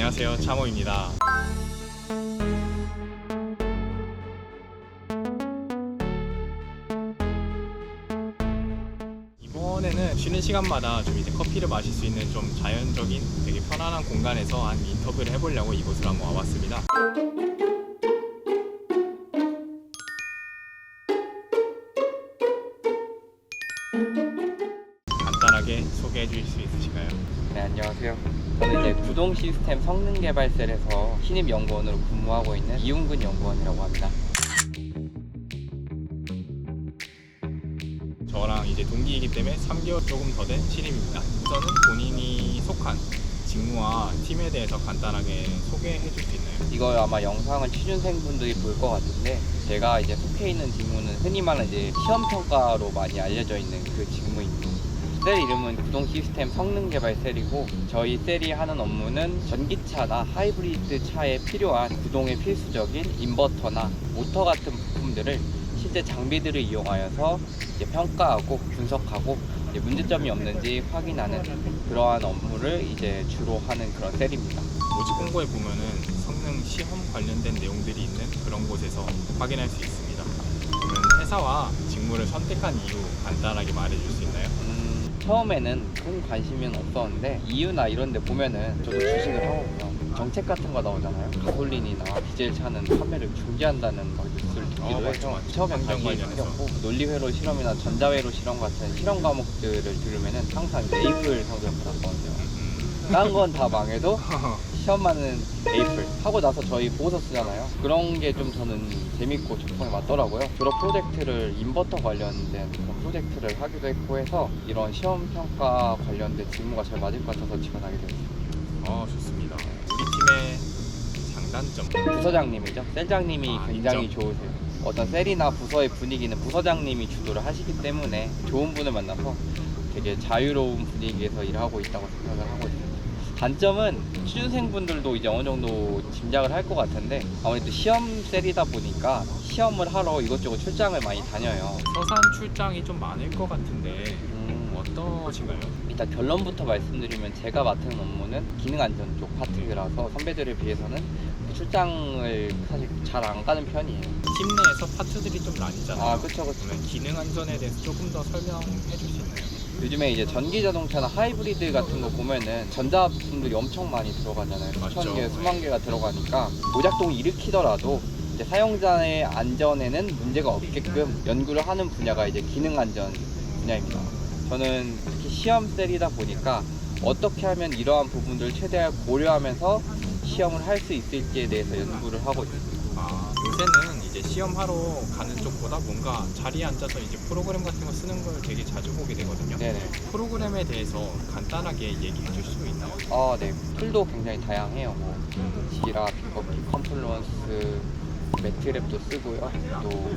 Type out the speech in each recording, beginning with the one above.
안녕하세요, 차모입니다. 이번에는 쉬는 시간마다 좀 이제 커피를 마실 수 있는 좀 자연적인 되게 편안한 공간에서 한 인터뷰를 해보려고 이곳으로 한번 와봤습니다. 간단하게 소개해 주실 수 있으실까요? 네, 안녕하세요. 저는 이제 구동 시스템 성능 개발셀에서 신입 연구원으로 근무하고 있는 이웅근 연구원이라고 합니다. 저랑 이제 동기이기 때문에 3개월 조금 더 된 신입입니다. 우선은 본인이 속한 직무와 팀에 대해서 간단하게 소개해 줄 수 있나요? 이거 아마 영상을 취준생분들이 볼 것 같은데, 제가 이제 속해 있는 직무는 흔히 말하는 이제 시험 평가로 많이 알려져 있는 그 직무입니다. 셀 이름은 구동 시스템 성능 개발 셀이고, 저희 셀이 하는 업무는 전기차나 하이브리드 차에 필요한 구동에 필수적인 인버터나 모터 같은 부품들을 실제 장비들을 이용하여서 이제 평가하고 분석하고 이제 문제점이 없는지 확인하는 그러한 업무를 이제 주로 하는 그런 셀입니다. 모집 공고에 보면은 성능 시험 관련된 내용들이 있는 그런 곳에서 확인할 수 있습니다. 그러면 회사와 직무를 선택한 이유 간단하게 말해 줄 수 있나요? 처음에는 큰 관심은 없었는데 이유나 이런 데 보면은 저도 주식을 하거든요. 정책 같은 거 나오잖아요. 가솔린이나 디젤 차는 판매를 중지한다는 막 뉴스를 듣기도 해서 맞죠. 처음에 환경 관심이 관련해서. 생겼고, 논리회로 실험이나 전자회로 실험 같은 실험 과목들을 들으면은 항상 이제 에이플 성적을 받았거든요. 다른 건 다 망해도 시험만은 에이플 하고 나서 저희 보고서 쓰잖아요. 그런 게 좀 저는 재밌고 적성에 맞더라고요. 졸업 프로젝트를 인버터 관련된 그런 프로젝트를 하기도 했고 해서 이런 시험 평가 관련된 직무가 잘 맞을 것 같아서 지원하게 되었습니다. 좋습니다. 우리 팀의 장단점. 부서장님이죠. 셀장님이 굉장히 인정. 좋으세요. 어떤 셀이나 부서의 분위기는 부서장님이 주도를 하시기 때문에 좋은 분을 만나서 되게 자유로운 분위기에서 일하고 있다고 생각을 하고 있습니다. 단점은 취준생분들도 이제 어느 정도 짐작을 할 것 같은데, 아무래도 시험셀이다 보니까 시험을 하러 이것저것 출장을 많이 다녀요. 서산 출장이 좀 많을 것 같은데 어떠신가요? 일단 결론부터 말씀드리면 제가 맡은 업무는 기능안전 쪽 파트라서 선배들에 비해서는 출장을 사실 잘 안 가는 편이에요. 팀 내에서 파트들이 좀 나뉘잖아요. 그쵸. 그러면 기능 안전에 대해서 조금 더 설명해 줄 수 있나요? 요즘에 이제 전기 자동차나 하이브리드 같은 거 보면은 전자 부품들이 엄청 많이 들어가잖아요. 맞죠. 수천 개, 수만 개가 들어가니까 오작동을 일으키더라도 이제 사용자의 안전에는 문제가 없게끔 연구를 하는 분야가 이제 기능 안전 분야입니다. 저는 특히 시험셀이다 보니까 어떻게 하면 이러한 부분들을 최대한 고려하면서 시험을 할 수 있을지에 대해서 연구를 하고 있습니다. 요새는 이제 시험하러 가는 쪽보다 뭔가 자리에 앉아서 이제 프로그램 같은 거 쓰는 걸 되게 자주 보게 되거든요. 네네. 프로그램에 대해서 간단하게 얘기해 줄 수 있나요? 네. 툴도 굉장히 다양해요. 뭐 지라, 빅커피, 컴플루언스, 매트랩도 쓰고요. 또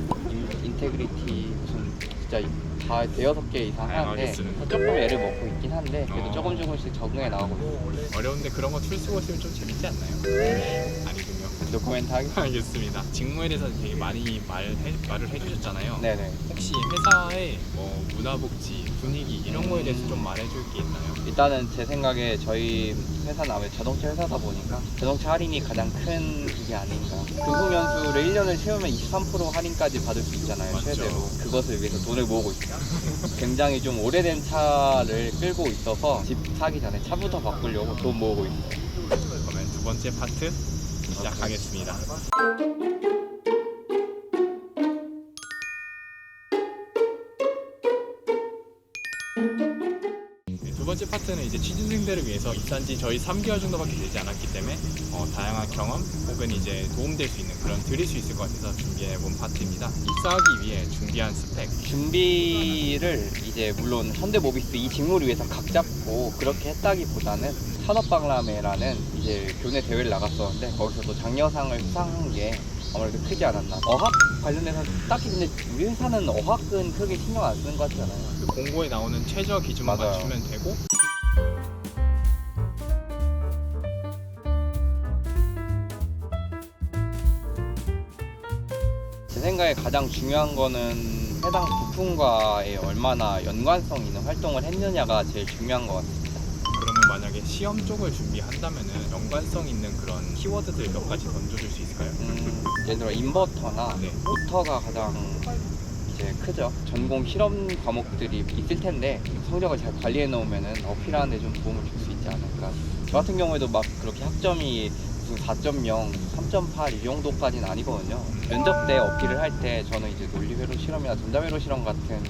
인테그리티 무슨 진짜 다 대여섯 개 이상 다양하게 하는데 쓰는. 조금 애를 먹고 있긴 한데 그래도 조금씩 적응해 나가고 있어요. 어려운데 그런 거 툴 쓰고 있으면 좀 재밌지 않나요? 아니군요. 도쿠멘트 하겠습니다. 알겠습니다. 직무에 대해서 되게 많이 말을 해주셨잖아요. 네네. 혹시 회사의 뭐 문화복지, 분위기 이런 거에 대해서 좀 말해줄 게 있나요? 일단은 제 생각에 저희 회사는 아무래도 자동차 회사다 보니까 자동차 할인이 가장 큰 게 아닌가. 금속연수를 1년을 채우면 23% 할인까지 받을 수 있잖아요. 맞죠. 최대로. 그것을 위해서 돈을 모으고 있어요. 굉장히 좀 오래된 차를 끌고 있어서 집 사기 전에 차부터 바꾸려고 돈 모으고 있어요. 그러면 두 번째 파트 시작하겠습니다. 두 번째 파트는 이제 취준생들을 위해서 입사한 지 저희 3개월 정도밖에 되지 않았기 때문에 다양한 경험 혹은 이제 도움될 수 있는 그런 드릴 수 있을 것 같아서 준비해본 파트입니다. 입사하기 위해 준비한 스펙. 준비를 이제 물론 현대모비스 이 직무를 위해서 각 잡고 그렇게 했다기보다는 산업박람회라는 이제 교내 대회를 나갔었는데 거기서 또 장려상을 수상한 게 아무래도 크지 않았나. 어학 관련해서 딱히 근데 우리 회사는 어학은 크게 신경 안 쓰는 것 같지 않아요? 그 공고에 나오는 최저 기준만 맞아요. 맞추면 되고 제 생각에 가장 중요한 거는 해당 부품과의 얼마나 연관성 있는 활동을 했느냐가 제일 중요한 것 같아요. 그러면 만약에 시험 쪽을 준비한다면은 연관성 있는 그런 키워드들 몇 가지 던져줄 수 있을까요? 예를 들어 인버터나 네. 모터가 가장 이제 크죠. 전공 실험 과목들이 있을 텐데 성적을 잘 관리해 놓으면은 어필하는 데 좀 도움을 줄 수 있지 않을까. 저 같은 경우에도 막 그렇게 학점이 무슨 4.0, 3.8 이 정도까지는 아니거든요. 면접 때 어필을 할 때 저는 이제 논리회로 실험이나 전자회로 실험 같은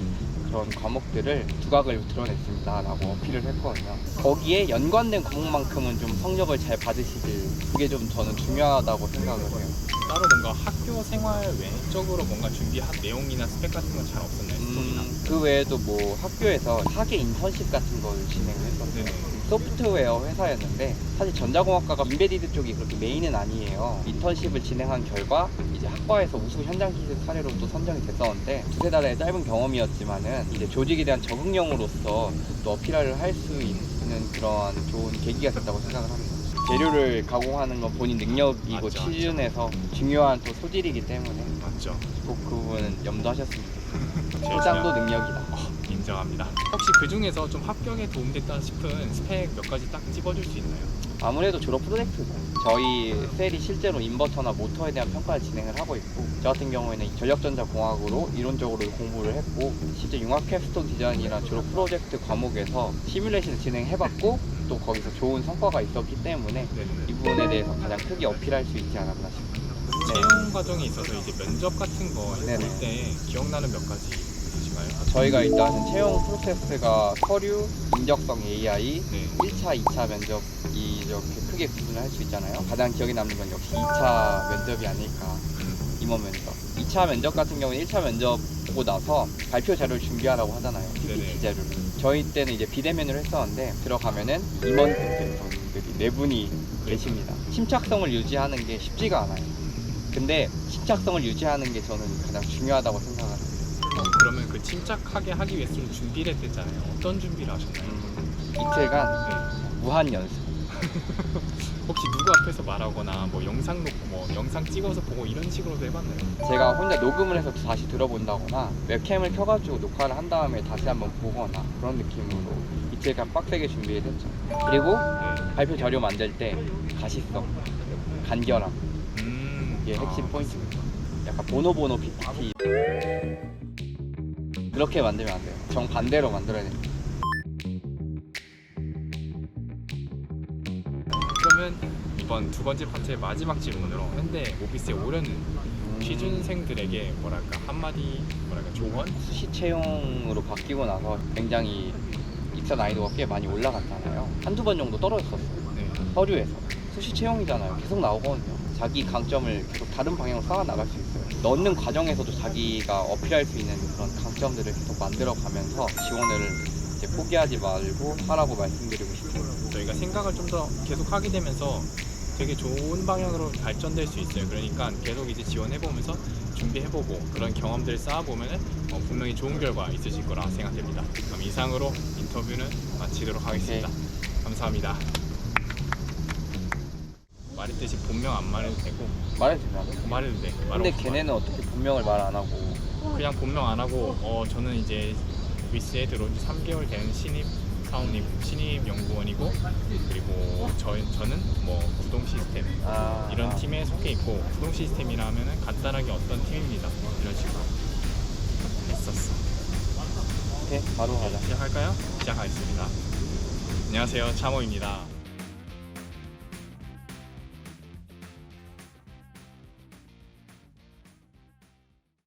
그런 과목들을 두각을 드러냈습니다 라고 어필을 했거든요. 거기에 연관된 과목만큼은 좀 성적을 잘 받으시길, 그게 좀 저는 중요하다고 생각을 해요. 따로 뭔가 학교 생활 외적으로 뭔가 준비한 내용이나 스펙 같은 건 잘 없었나요? 스토리나? 그 외에도 뭐 학교에서 사계 인턴십 같은 걸 진행을 했었어요. 네네. 소프트웨어 회사였는데 사실 전자공학과가 인베디드 쪽이 그렇게 메인은 아니에요. 인턴십을 진행한 결과 이제 학과에서 우수 현장 기술 사례로 또 선정이 됐었는데 두세 달의 짧은 경험이었지만은 이제 조직에 대한 적응형으로서 또 어필을 할 수 있는 그런 좋은 계기가 됐다고 생각을 합니다. 재료를 가공하는 건 본인 능력이고 맞죠, 맞죠. 취준에서 중요한 또 소질이기 때문에 맞죠. 꼭 그 부분은 염두하셨으면 좋겠습니다. 제일 포장도 중요한- 능력이다. 인정합니다. 혹시 그 중에서 좀 합격에 도움됐다 싶은 스펙 몇 가지 딱 찝어줄 수 있나요? 아무래도 졸업 프로젝트죠. 저희 셀이 실제로 인버터나 모터에 대한 평가를 진행을 하고 있고, 저 같은 경우에는 전력전자공학으로 이론적으로 공부를 했고, 실제 융합 캡스톤 디자인이나 졸업 프로젝트 과목에서 시뮬레이션을 진행해봤고, 또 거기서 좋은 성과가 있었기 때문에 네네. 이 부분에 대해서 가장 크게 어필할 수 있지 않았나 싶습니다. 네. 채용 과정에 있어서 이제 면접 같은 거 해볼 네네. 때 기억나는 몇 가지 있으신가요? 저희가 일단 채용 프로세스가 서류, 인적성 AI, 네. 1차, 2차 면접 이렇게 크게 구분을 할 수 있잖아요. 가장 기억에 남는 건 역시 2차 면접이 아닐까. 임원 면접. 2차 면접 같은 경우는 1차 면접 보고 나서 발표 자료를 준비하라고 하잖아요. PPT 네네. 자료를. 저희 때는 이제 비대면으로 했었는데 들어가면은 임원분들이 네 분이 계십니다. 침착성을 유지하는 게 쉽지가 않아요. 근데 침착성을 유지하는 게 저는 가장 중요하다고 생각을 해요. 그러면 그 침착하게 하기 위해서 좀 준비를 했댔잖아요. 어떤 준비를 하셨나요? 이틀간 네. 무한 연습. 혹시 누구 앞에서 말하거나 뭐 영상 놓고 뭐 영상 찍어서 보고 이런 식으로도 해봤나요? 제가 혼자 녹음을 해서 다시 들어본다거나 웹캠을 켜가지고 녹화를 한 다음에 다시 한번 보거나 그런 느낌으로 이틀간 빡세게 준비를 했죠. 그리고 네. 발표 자료 만들 때 가시성, 간결함, 이게 핵심 아, 포인트입니다. 약간 보노보노 PPT 그렇게 만들면 안 돼요. 정반대로 만들어야 됩니다. 그러면 이번 두 번째 파트의 마지막 질문으로 현대 오피스에 오려는 취준생들에게 뭐랄까 한마디 뭐랄까 조언? 수시 채용으로 바뀌고 나서 굉장히 입사 난이도가 꽤 많이 올라갔잖아요. 한두 번 정도 떨어졌었어요. 네. 서류에서 수시 채용이잖아요. 계속 나오거든요. 자기 강점을 계속 다른 방향으로 쌓아 나갈 수 있어요. 넣는 과정에서도 자기가 어필할 수 있는 그런 강점들을 계속 만들어 가면서 지원을 이제 포기하지 말고 하라고 말씀드리고 싶어요. 저희가 생각을 좀 더 계속 하게 되면서 되게 좋은 방향으로 발전될 수 있어요. 그러니까 계속 이제 지원해보면서 준비해보고 그런 경험들을 쌓아보면 분명히 좋은 결과 있으실 거라 생각됩니다. 그럼 이상으로 인터뷰는 마치도록 하겠습니다. 감사합니다. 말했듯이 본명 안 말해도 되고 말해도 되나요? 말해도 돼. 말 근데 없어. 걔네는 어떻게 본명을 말 안 하고 그냥 본명 안 하고 저는 이제 위스에 들어온 지 3개월 된 신입 연구원이고 그리고 저는 뭐 구동 시스템 이런 팀에 속해 있고 구동 시스템이라 하면은 간단하게 어떤 팀입니다. 이런 식으로 했었어. 오케이 바로 가자. 시작할까요? 시작하겠습니다. 안녕하세요. 참호입니다.